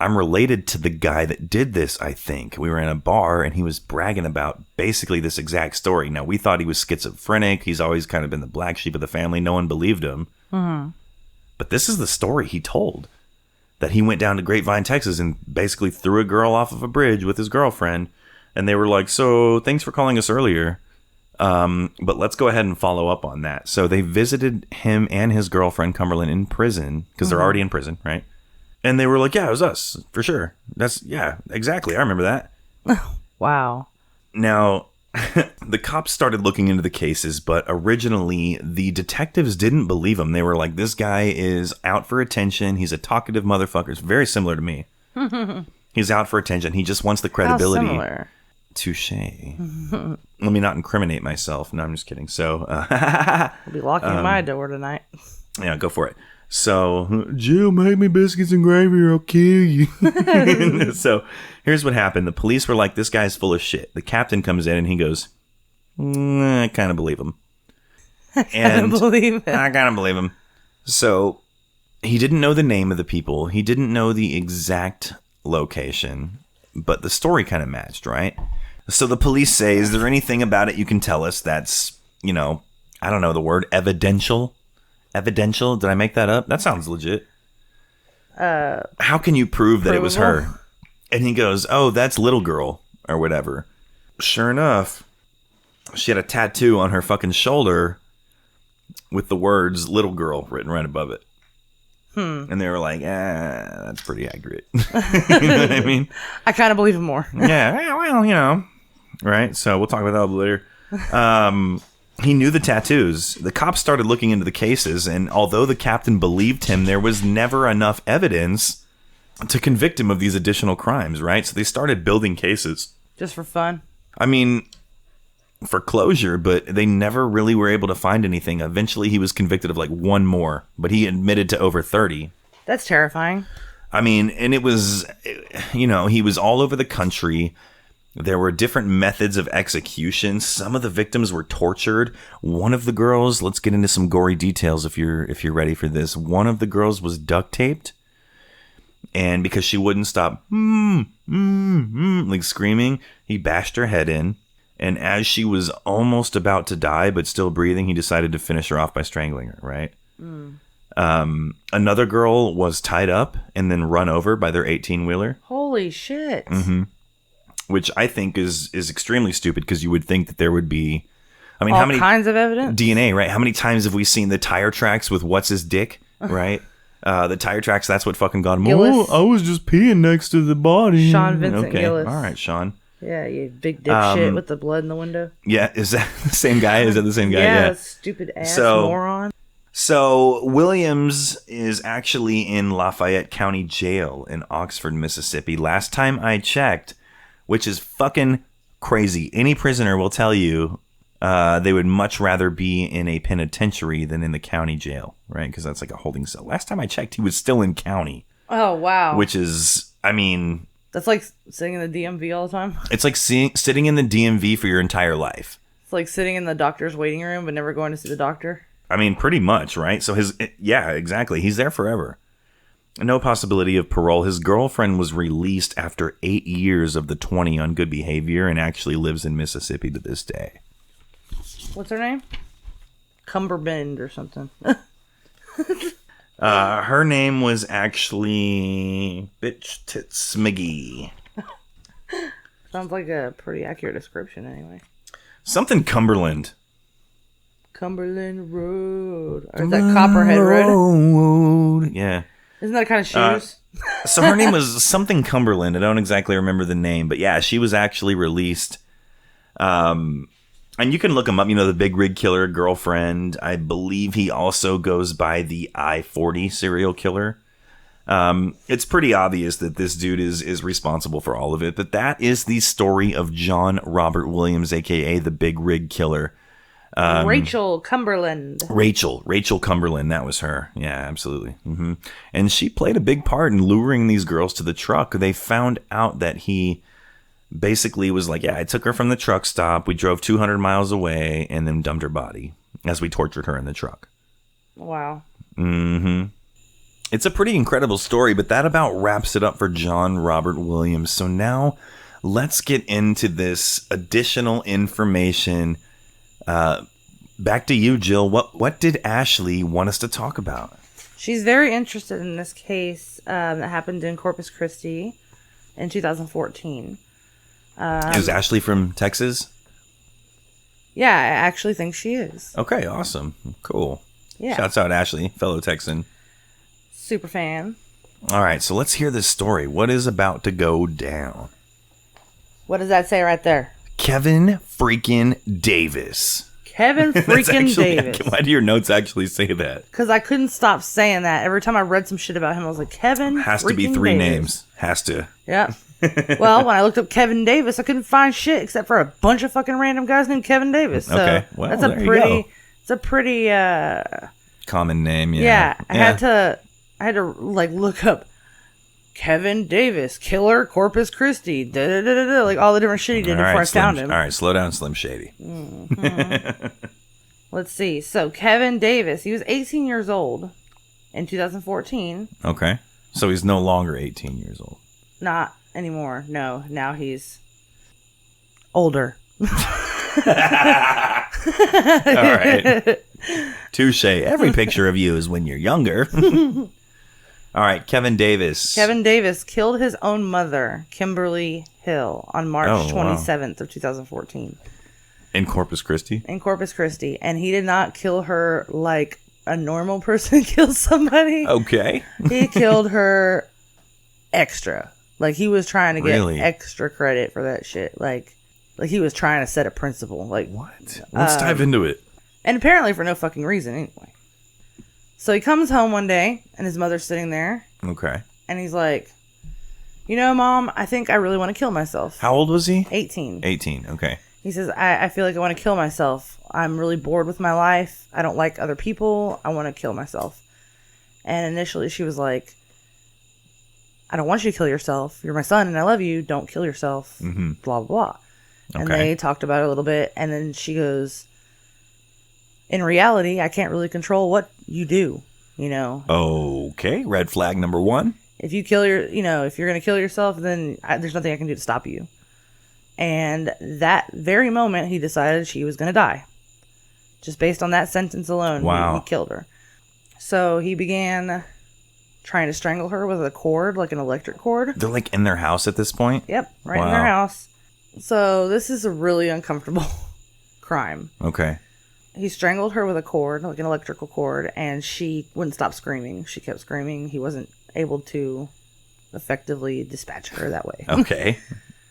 I'm related to the guy that did this, I think. We were in a bar and he was bragging about basically this exact story. Now, we thought he was schizophrenic. He's always kind of been the black sheep of the family. No one believed him. Mm-hmm. But this is the story he told. That he went down to Grapevine, Texas and basically threw a girl off of a bridge with his girlfriend. And they were like, so thanks for calling us earlier. But let's go ahead and follow up on that. So they visited him and his girlfriend, Cumberland, in prison because they're already in prison, right? And they were like, yeah, it was us for sure. Yeah, exactly. I remember that. Wow. Now, the cops started looking into the cases, but originally the detectives didn't believe him. They were like, this guy is out for attention. He's a talkative motherfucker. It's very similar to me. He's out for attention. He just wants the credibility. How similar? Touche. Let me not incriminate myself. No, I'm just kidding. So, I'll be locking my door tonight. Yeah, go for it. So, Jill, make me biscuits and gravy or I'll kill you. So, here's what happened. The police were like, this guy's full of shit. The captain comes in and he goes, I kind of believe him. I kind of believe him. So, he didn't know the name of the people. He didn't know the exact location, but the story kind of matched, right? So, the police say, is there anything about it you can tell us that's, I don't know the word, evidential? Evidential? Did I make that up? That sounds legit. How can you prove that it was her? And he goes, oh, that's little girl or whatever. Sure enough, she had a tattoo on her fucking shoulder with the words little girl written right above it. And they were like, that's pretty accurate. You know what I mean? I kind of believe him more. Yeah, well, right? So we'll talk about that later. He knew the tattoos. The cops started looking into the cases, and although the captain believed him, there was never enough evidence to convict him of these additional crimes, right? So they started building cases. Just for fun? I mean, for closure, but they never really were able to find anything. Eventually, he was convicted of like one more, but he admitted to over 30. That's terrifying. I mean, and it was, he was all over the country. There were different methods of execution. Some of the victims were tortured. One of the girls, let's get into some gory details if you're ready for this. One of the girls was duct taped, and because she wouldn't stop like screaming, he bashed her head in. And as she was almost about to die but still breathing, he decided to finish her off by strangling her, right? Another girl was tied up and then run over by their 18-wheeler. Holy shit. Mm-hmm. Which I think is extremely stupid because you would think that there would be, all how many kinds of evidence? DNA, right? How many times have we seen the tire tracks with what's his dick, right? The tire tracks, that's what fucking got him. Gillis. Oh, I was just peeing next to the body. Sean Vincent Gillis. All right, Sean. Yeah, you big dipshit with the blood in the window. Yeah, is that the same guy? Is that the same guy? Yeah, stupid ass moron. So Williams is actually in Lafayette County Jail in Oxford, Mississippi. Last time I checked, which is fucking crazy. Any prisoner will tell you they would much rather be in a penitentiary than in the county jail, right? Because that's like a holding cell. Last time I checked, he was still in county. Oh, wow. Which is, that's like sitting in the DMV all the time? It's like sitting in the DMV for your entire life. It's like sitting in the doctor's waiting room but never going to see the doctor? Pretty much, right? So yeah, exactly. He's there forever. No possibility of parole. His girlfriend was released after 8 years of the 20 on good behavior and actually lives in Mississippi to this day. What's her name? Cumberbend or something. Her name was actually Bitch Tits McGee. Sounds like a pretty accurate description anyway. Something Cumberland. Cumberland Road. Or is that Copperhead Road? Yeah. Isn't that kind of shoes? So her name was something Cumberland. I don't exactly remember the name, but yeah, she was actually released. And you can look him up, the big rig killer girlfriend. I believe he also goes by the I-40 serial killer. It's pretty obvious that this dude is responsible for all of it, but that is the story of John Robert Williams, aka the big rig killer. Rachel Cumberland. Rachel Cumberland, that was her. Yeah, absolutely. Mm-hmm. And she played a big part in luring these girls to the truck. They found out that he basically was like, yeah, I took her from the truck stop. We drove 200 miles away and then dumped her body as we tortured her in the truck. Wow. Mm-hmm. It's a pretty incredible story, but that about wraps it up for John Robert Williams. So now let's get into this additional information. Back to you, Jill. What did Ashley want us to talk about? She's very interested in this case that happened in Corpus Christi in 2014. Is Ashley from Texas? Yeah, I actually think she is. Okay, awesome. Cool. Yeah. Shouts out Ashley, fellow Texan. Super fan. All right, so let's hear this story. What is about to go down? What does that say right there? Kevin freaking Davis. Kevin freaking Davis. Why do your notes actually say that? Because I couldn't stop saying that. Every time I read some shit about him, I was like, Kevin Has to be freaking 3 Davis. names. Has to. Yeah. Well, when I looked up Kevin Davis, I couldn't find shit except for a bunch of fucking random guys named Kevin Davis. So Okay, well, that's there you go. It's a pretty Common name, yeah. yeah. I had to like look up Kevin Davis, killer, Corpus Christi, like all the different shit he did before I found him. All right, slow down, Slim Shady. Let's see. So Kevin Davis, he was 18 years old in 2014. Okay. So he's no longer 18 years old. Not anymore. No, now he's older. All right. Touche. Every picture of you is when you're younger. All right, Kevin Davis. Kevin Davis killed his own mother, Kimberly Hill, on March Oh, wow. 27th of 2014 In Corpus Christi? in Corpus Christi. And he did not kill her like a normal person kills somebody. Okay. He killed her extra. Like he was trying to get Really? extra credit for that shit. Like he was trying to set a principle. Like What? Let's dive into it. And apparently for no fucking reason anyway. So he comes home one day and his mother's sitting there Okay. and he's like, you know, Mom, I think I really want to kill myself. How old was he? 18. 18. Okay. He says, I feel like I want to kill myself. I'm really bored with my life. I don't like other people. I want to kill myself. And initially she was like, I don't want you to kill yourself. You're my son and I love you. Don't kill yourself. Mm-hmm. Blah, blah, blah. And Okay. they talked about it a little bit. And then she goes, in reality, I can't really control what you do. You know, Okay. Red flag number 1. if you if you're going to kill yourself, then there's nothing I can do to stop you. And that very moment, he decided she was going to die. Just based on that sentence alone, Wow. he killed her. So he began trying to strangle her with a cord, like an electric cord. They're like in their house at this point? Yep, right in Wow. their house. So this is a really uncomfortable crime. Okay. He strangled her with a cord, like an electrical cord, and she wouldn't stop screaming. She kept screaming. He wasn't able to effectively dispatch her that way. Okay.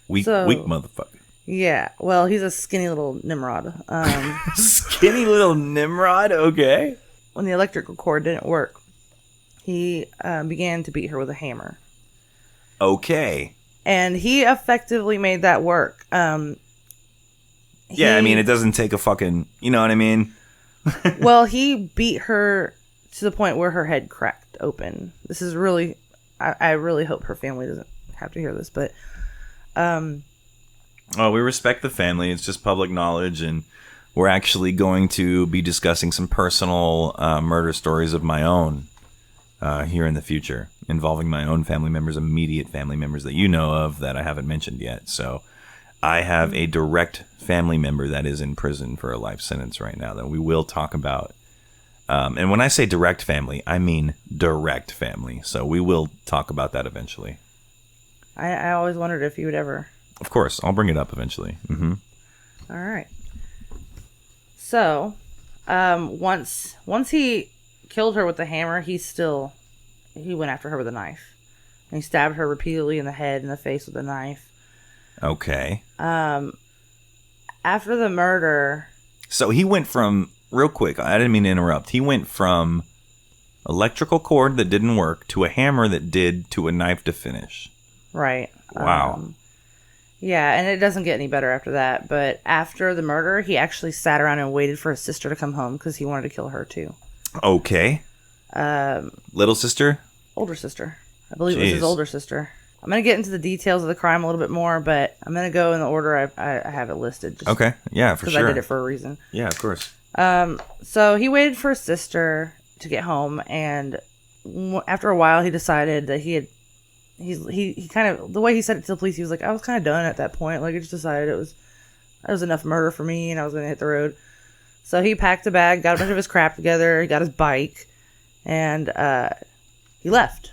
Weak motherfucker. Yeah, well, he's a skinny little Nimrod. Skinny little Nimrod? Okay. When the electrical cord didn't work, he began to beat her with a hammer. Okay. And he effectively made that work. Yeah, I mean, it doesn't take a fucking, you know what I mean? Well, he beat her to the point where her head cracked open. This is really, I really hope her family doesn't have to hear this, but Oh, we respect the family. It's just public knowledge, and we're actually going to be discussing some personal murder stories of my own here in the future, involving my own family members, immediate family members that you know of that I haven't mentioned yet. So I have a direct family member that is in prison for a life sentence right now that we will talk about. And when I say direct family, I mean direct family. So we will talk about that eventually. I always wondered if you would ever. Of course, I'll bring it up eventually. Mm-hmm. All right. So, once he killed her with the hammer, he went after her with a knife. And he stabbed her repeatedly in the head and the face with a knife. Okay. After the murder, So he went from, real quick, I didn't mean to interrupt. He went from electrical cord that didn't work to a hammer that did to a knife to finish. right? Wow. Yeah, and it doesn't get any better after that. But after the murder, he actually sat around and waited for his sister to come home because he wanted to kill her too. Okay. Little sister? Older sister. I believe it was his Jeez. older sister. I'm going to get into the details of the crime a little bit more, but I'm going to go in the order I have it listed. Just Okay. Yeah, for sure. Because I did it for a reason. Yeah, of course. So he waited for his sister to get home, and after a while, he decided that he kind of, the way he said it to the police, he was like, I was kind of done at that point. Like, I just decided it was enough murder for me, and I was going to hit the road. So he packed a bag, got a bunch of his crap together, he got his bike, and he left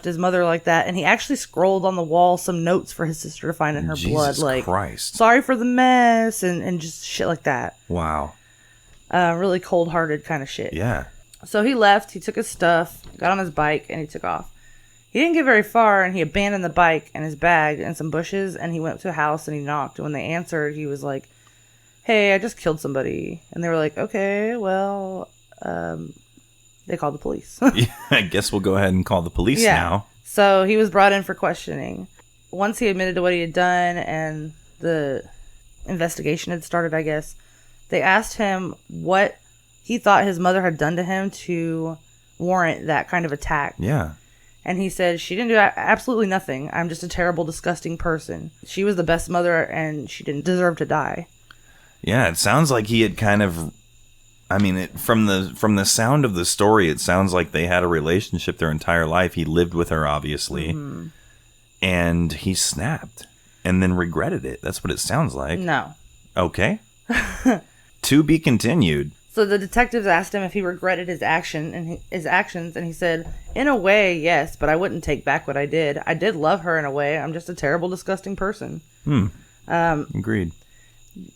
his mother like that. And he actually scrolled on the wall some notes for his sister to find in her blood, like, Christ. sorry for the mess, and just shit like that. Wow. Really cold-hearted kind of shit. Yeah. So he left, he took his stuff, got on his bike, and he took off. He didn't get very far, and he abandoned the bike and his bag in some bushes, and he went to a house and he knocked. And when they answered, he was like, hey, I just killed somebody. And they were like, okay, well, they called the police. Yeah, I guess we'll go ahead and call the police now. So he was brought in for questioning. Once he admitted to what he had done and the investigation had started, I guess, they asked him what he thought his mother had done to him to warrant that kind of attack. Yeah. And he said, she didn't do absolutely nothing. I'm just a terrible, disgusting person. She was the best mother, and she didn't deserve to die. Yeah, it sounds like he had kind of, I mean, from the sound of the story, it sounds like they had a relationship their entire life. He lived with her, obviously, and he snapped and then regretted it. That's what it sounds like. No. Okay. To be continued. So the detectives asked him if he regretted his actions, and he said, in a way, yes, but I wouldn't take back what I did. I did love her in a way. I'm just a terrible, disgusting person. Agreed.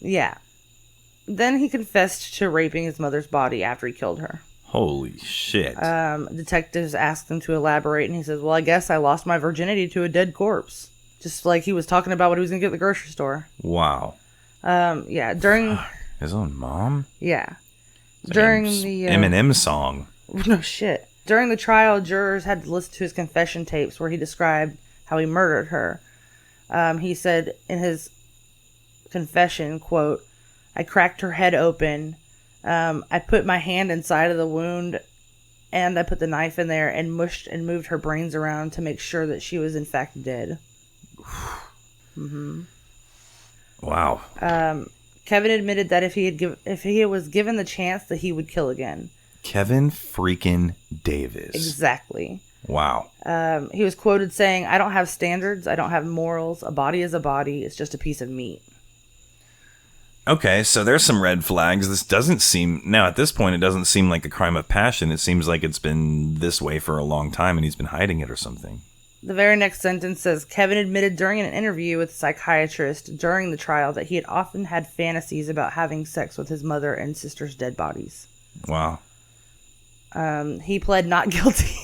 Yeah. Then he confessed to raping his mother's body after he killed her. Holy shit. Detectives asked him to elaborate, and he says, well, I guess I lost my virginity to a dead corpse. Just like he was talking about what he was going to get at the grocery store. Wow. Yeah, during... His own mom? Yeah. During the... Eminem song. No shit. During the trial, jurors had to listen to his confession tapes where he described how he murdered her. He said in his confession, quote, I cracked her head open. I put my hand inside of the wound, and I put the knife in there and mushed and moved her brains around to make sure that she was in fact dead. Wow. Kevin admitted that if he was given the chance, that he would kill again. Kevin freaking Davis. Exactly. Wow. He was quoted saying, I don't have standards. I don't have morals. A body is a body. It's just a piece of meat. Okay, so there's some red flags. This doesn't seem... Now, at this point, it doesn't seem like a crime of passion. It seems like it's been this way for a long time, and he's been hiding it or something. The very next sentence says, Kevin admitted during an interview with a psychiatrist during the trial that he had often had fantasies about having sex with his mother and sister's dead bodies. Wow. He pled not guilty.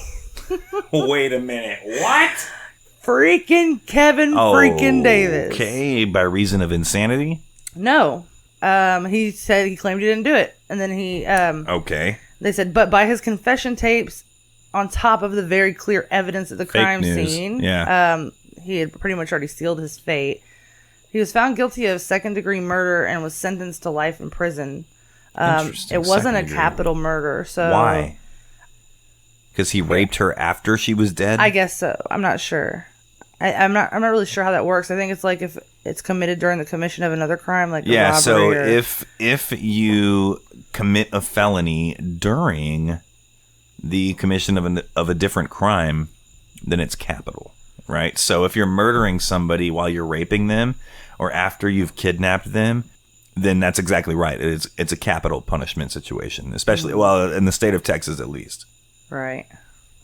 Wait a minute. What? Freaking Kevin freaking Davis. Okay, by reason of insanity? No. He said he claimed he didn't do it. And then he... Okay. They said, but by his confession tapes, on top of the very clear evidence at the crime scene, he had pretty much already sealed his fate. He was found guilty of second-degree murder and was sentenced to life in prison. It wasn't a capital murder, so... Why? Because he raped her after she was dead? I guess so. I'm not sure. I'm not really sure how that works. I think it's like if it's committed during the commission of another crime, like a robbery. So if you commit a felony during the commission of a different crime, then it's capital, right? So if you're murdering somebody while you're raping them or after you've kidnapped them, then that's exactly right. It's a capital punishment situation, especially, well, in the state of Texas at least. Right.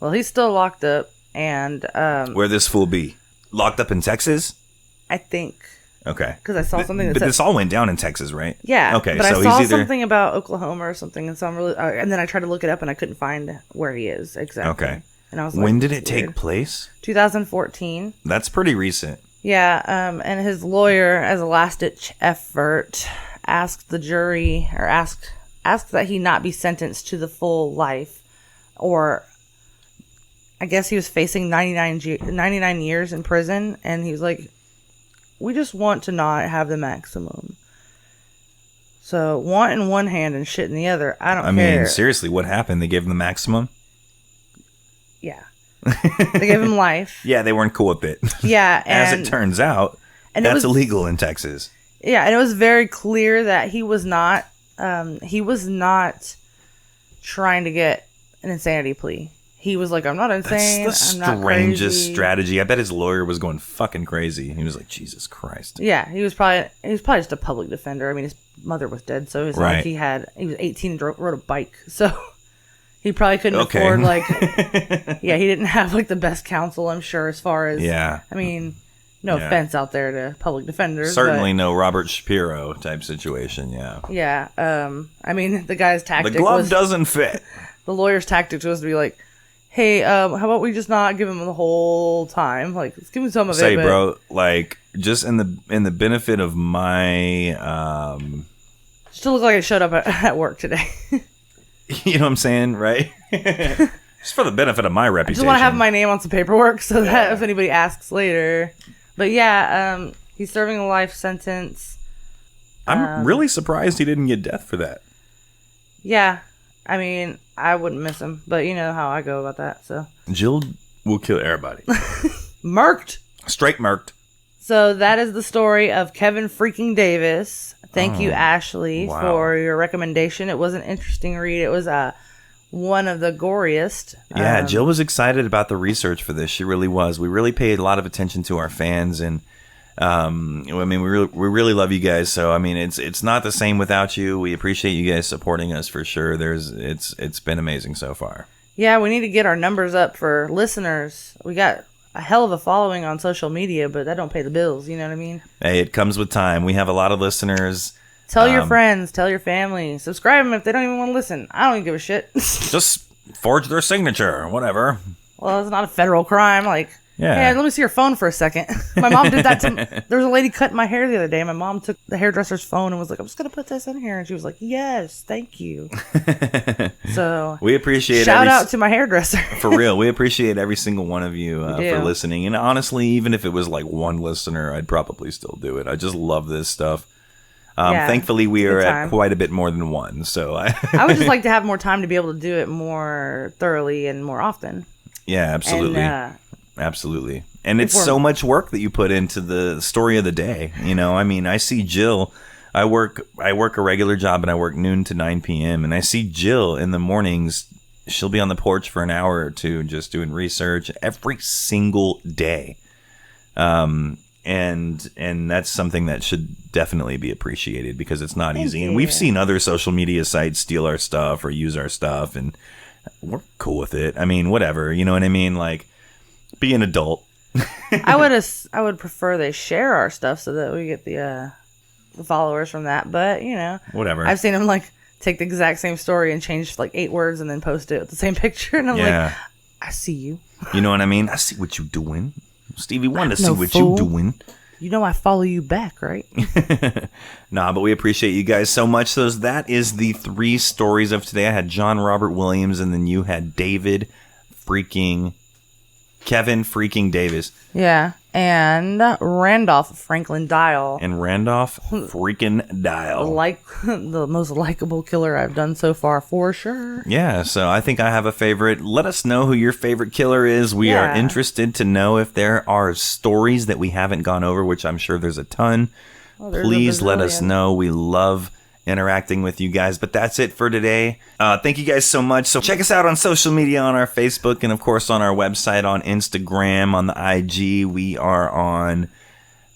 Well, he's still locked up, and... Where this fool be? Locked up in Texas? I think. Okay. Because I saw something that But said... this all went down in Texas, right? Yeah. Okay, but so I saw he's either... something about Oklahoma or something, and so I'm really... and then I tried to look it up, and I couldn't find where he is exactly. Okay. And I was like, when did it weird. take place? 2014. That's pretty recent. Yeah, and his lawyer, as a last-ditch effort, asked the jury, or asked that he not be sentenced to the full life, or I guess he was facing 99 years in prison, and he was like, we just want to not have the maximum. So, want in one hand and shit in the other, I don't care. I mean, seriously, what happened? They gave him the maximum? Yeah. They gave him life. Yeah, they weren't cool with it. Yeah. As it turns out, that's illegal in Texas. Yeah, and it was very clear that he was not trying to get an insanity plea. He was like, I'm not insane. That's the strangest strategy. I bet his lawyer was going fucking crazy. He was like, Jesus Christ. Yeah, he was probably just a public defender. I mean, his mother was dead, so it was like he was 18 and rode a bike, so he probably couldn't afford he didn't have like the best counsel, I'm sure, as far as I mean, no offense out there to public defenders. Certainly no Robert Shapiro type situation, Yeah. I mean, the guy's tactic the glove doesn't fit. The lawyer's tactic was to be like, hey, how about we just not give him the whole time? Like, let's give him some of it. Say, bro, like, just in the benefit of my just to look like I showed up at work today. You know what I'm saying, right? Just for the benefit of my reputation. I just want to have my name on some paperwork so that if anybody asks later. But yeah, he's serving a life sentence. I'm really surprised he didn't get death for that. Yeah. I mean, I wouldn't miss him, but you know how I go about that, so. Jill will kill everybody. Murked. Straight murked. So that is the story of Kevin freaking Davis. Thank you, Ashley, for your recommendation. It was an interesting read. It was one of the goriest. Yeah, Jill was excited about the research for this. She really was. We really paid a lot of attention to our fans, and I mean, we really love you guys. So I mean, it's not the same without you. We appreciate you guys supporting us for sure. It's been amazing so far. Yeah, we need to get our numbers up for listeners. We got a hell of a following on social media, but that don't pay the bills. You know what I mean? Hey, it comes with time. We have a lot of listeners. Tell your friends, tell your family, subscribe them if they don't even want to listen. I don't even give a shit. Just forge their signature, whatever. Well, it's not a federal crime. Like, yeah. Hey, let me see your phone for a second. My mom did that to there was a lady cutting my hair the other day. My mom took the hairdresser's phone and was like, I'm just going to put this in here. And she was like, yes, thank you. So we appreciate shout out to my hairdresser. For real. We appreciate every single one of you for listening. And honestly, even if it was like one listener, I'd probably still do it. I just love this stuff. Thankfully, we are at quite a bit more than one. So I would just like to have more time to be able to do it more thoroughly and more often. Yeah, absolutely. And, absolutely. And it's so much work that you put into the story of the day. You know, I mean, I see Jill. I work a regular job and I work noon to 9 p.m. And I see Jill in the mornings. She'll be on the porch for an hour or two just doing research every single day. And that's something that should definitely be appreciated because it's not easy. And we've seen other social media sites steal our stuff or use our stuff, and we're cool with it. I mean, whatever. You know what I mean? Like, be an adult. I would prefer they share our stuff so that we get the followers from that. But you know, whatever. I've seen them like take the exact same story and change like 8 words and then post it with the same picture, and I'm like, I see you. You know what I mean? I see what you're doing. Stevie wanted to see what you're doing. You know I follow you back, right? Nah, but we appreciate you guys so much. So that is the 3 stories of today. I had John Robert Williams, and then you had Kevin freaking Davis. Yeah, and Randolph Franklin Dial. And Randolph freaking Dial. Like the most likable killer I've done so far, for sure. Yeah, so I think I have a favorite. Let us know who your favorite killer is. We are interested to know if there are stories that we haven't gone over, which I'm sure there's a ton. Please let us know. We love interacting with you guys. But that's it for today. Thank you guys so much. So check us out on social media, on our Facebook, and of course on our website, on Instagram, on the IG. We are on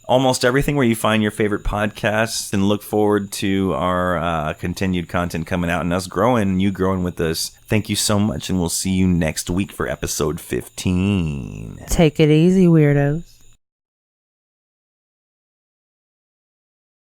almost everything where you find your favorite podcasts, and look forward to our continued content coming out and us growing and you growing with us. Thank you so much, and we'll see you next week for episode 15. Take it easy, weirdos.